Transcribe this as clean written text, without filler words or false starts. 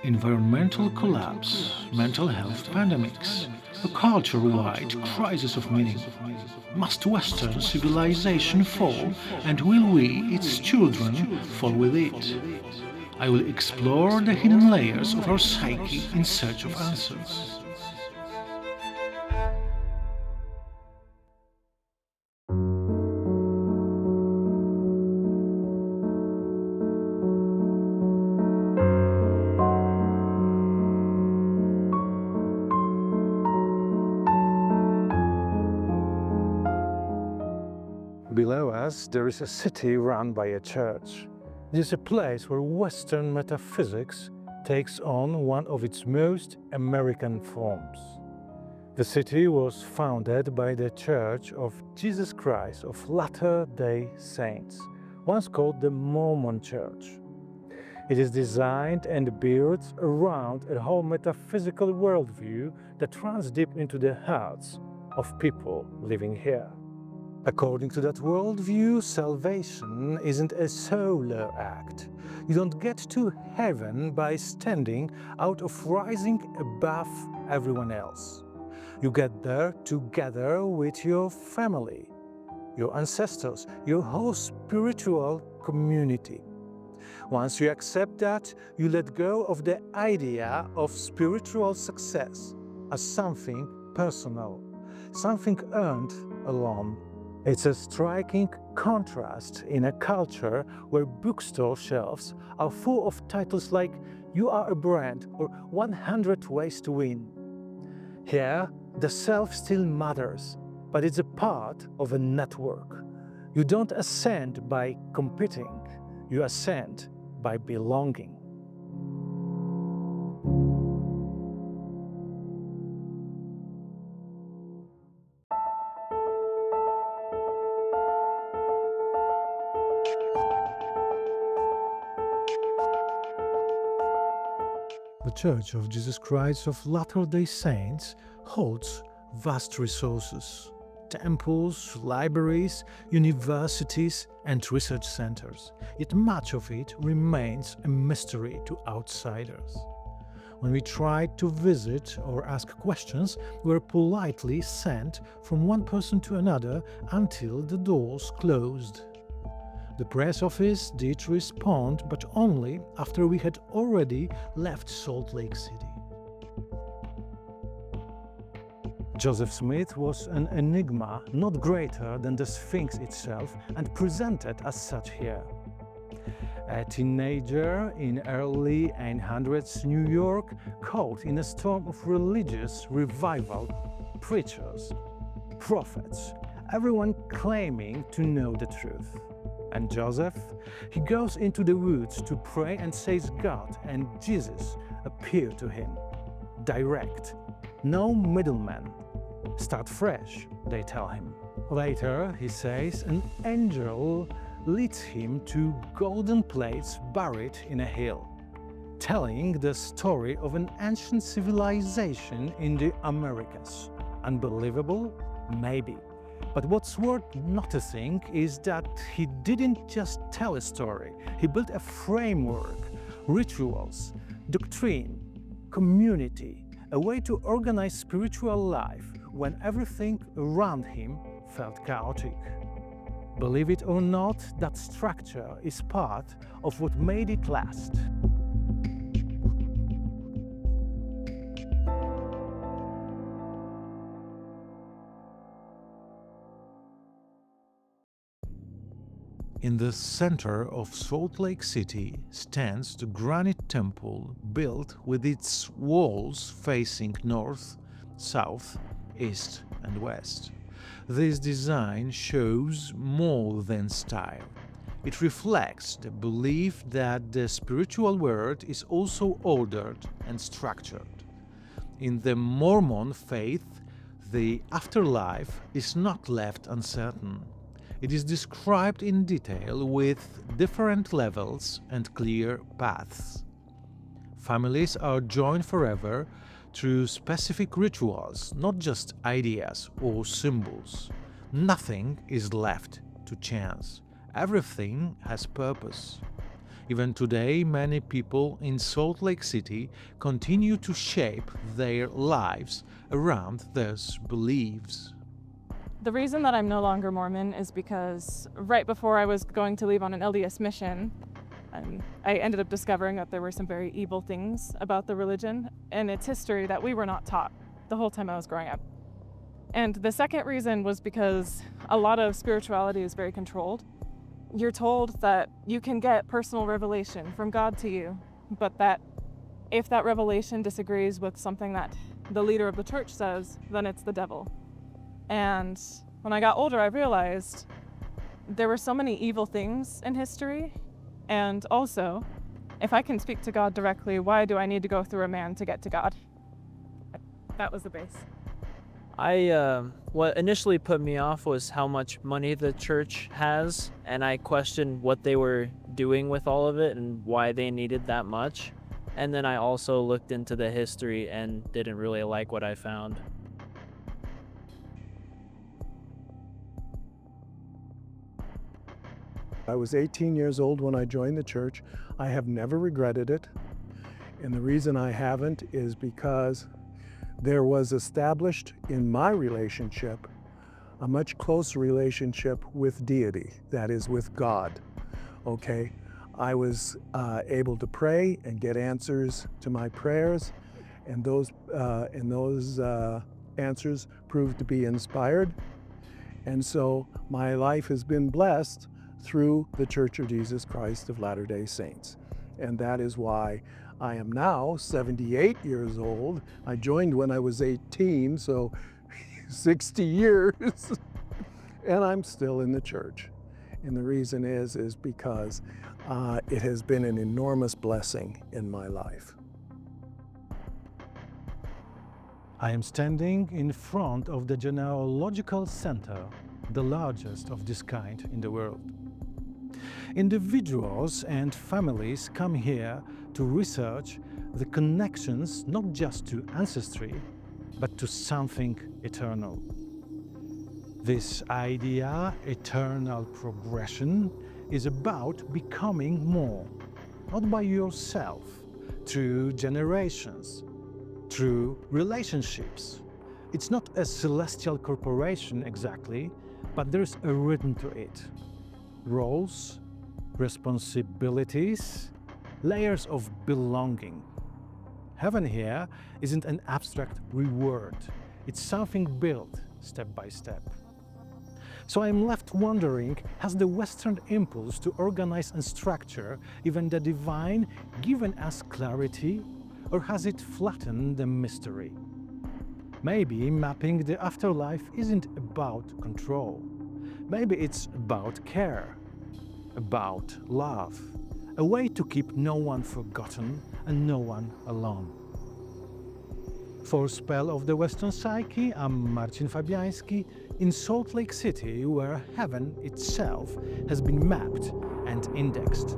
Environmental collapse, mental health pandemics, a culture-wide crisis of meaning. Must Western civilization fall, and will we, its children, fall with it? I will explore the hidden layers of our psyche in search of answers. Below us, there is a city run by a church. It is a place where Western metaphysics takes on one of its most American forms. The city was founded by the Church of Jesus Christ of Latter-day Saints, once called the Mormon Church. It is designed and built around a whole metaphysical worldview that runs deep into the hearts of people living here. According to that worldview, salvation isn't a solo act. You don't get to heaven by standing out of rising above everyone else. You get there together with your family, your ancestors, your whole spiritual community. Once you accept that, you let go of the idea of spiritual success as something personal, something earned alone. It's a striking contrast in a culture where bookstore shelves are full of titles like "You Are a Brand" or "100 Ways to Win." Here, the self still matters, but it's a part of a network. You don't ascend by competing, you ascend by belonging. The Church of Jesus Christ of Latter-day Saints holds vast resources: temples, libraries, universities, and research centers. Yet much of it remains a mystery to outsiders. When we tried to visit or ask questions, we were politely sent from one person to another until the doors closed. The press office did respond, but only after we had already left Salt Lake City. Joseph Smith was an enigma not greater than the Sphinx itself, and presented as such here. A teenager in early 1800s New York, caught in a storm of religious revival, preachers, prophets, everyone claiming to know the truth. And Joseph, he goes into the woods to pray and says God and Jesus appear to him. Direct, no middleman. Start fresh, they tell him. Later, he says, an angel leads him to golden plates buried in a hill, telling the story of an ancient civilization in the Americas. Unbelievable? Maybe. But what's worth noticing is that he didn't just tell a story, he built a framework, rituals, doctrine, community, a way to organize spiritual life when everything around him felt chaotic. Believe it or not, that structure is part of what made it last. In the center of Salt Lake City stands the granite temple built with its walls facing north, south, east and west. This design shows more than style. It reflects the belief that the spiritual world is also ordered and structured. In the Mormon faith, the afterlife is not left uncertain. It is described in detail with different levels and clear paths. Families are joined forever through specific rituals, not just ideas or symbols. Nothing is left to chance. Everything has purpose. Even today, many people in Salt Lake City continue to shape their lives around those beliefs. The reason that I'm no longer Mormon is because right before I was going to leave on an LDS mission, I ended up discovering that there were some very evil things about the religion and its history that we were not taught the whole time I was growing up. And the second reason was because a lot of spirituality is very controlled. You're told that you can get personal revelation from God to you, but that if that revelation disagrees with something that the leader of the church says, then it's the devil. And when I got older, I realized there were so many evil things in history. And also, if I can speak to God directly, why do I need to go through a man to get to God? That was the base. What initially put me off was how much money the church has, and I questioned what they were doing with all of it and why they needed that much. And then I also looked into the history and didn't really like what I found. I was 18 years old when I joined the church. I have never regretted it. And the reason I haven't is because there was established in my relationship a much closer relationship with deity, that is, with God. Okay? I was able to pray and get answers to my prayers, and those answers proved to be inspired. And so my life has been blessed through the Church of Jesus Christ of Latter-day Saints. And that is why I am now 78 years old. I joined when I was 18, so 60 years, and I'm still in the church. And the reason is because it has been an enormous blessing in my life. I am standing in front of the Genealogical Center, the largest of this kind in the world. Individuals and families come here to research the connections not just to ancestry, but to something eternal. This idea, eternal progression, is about becoming more, not by yourself, through generations, through relationships. It's not a celestial corporation exactly, but there's a rhythm to it. Roles, responsibilities, layers of belonging. Heaven here isn't an abstract reward. It's something built step by step. So I'm left wondering, has the Western impulse to organize and structure even the divine given us clarity, or has it flattened the mystery? Maybe mapping the afterlife isn't about control. Maybe it's about care, about love, a way to keep no one forgotten and no one alone. For Spell of the Western Psyche, I'm Marcin Fabjanski in Salt Lake City, where heaven itself has been mapped and indexed.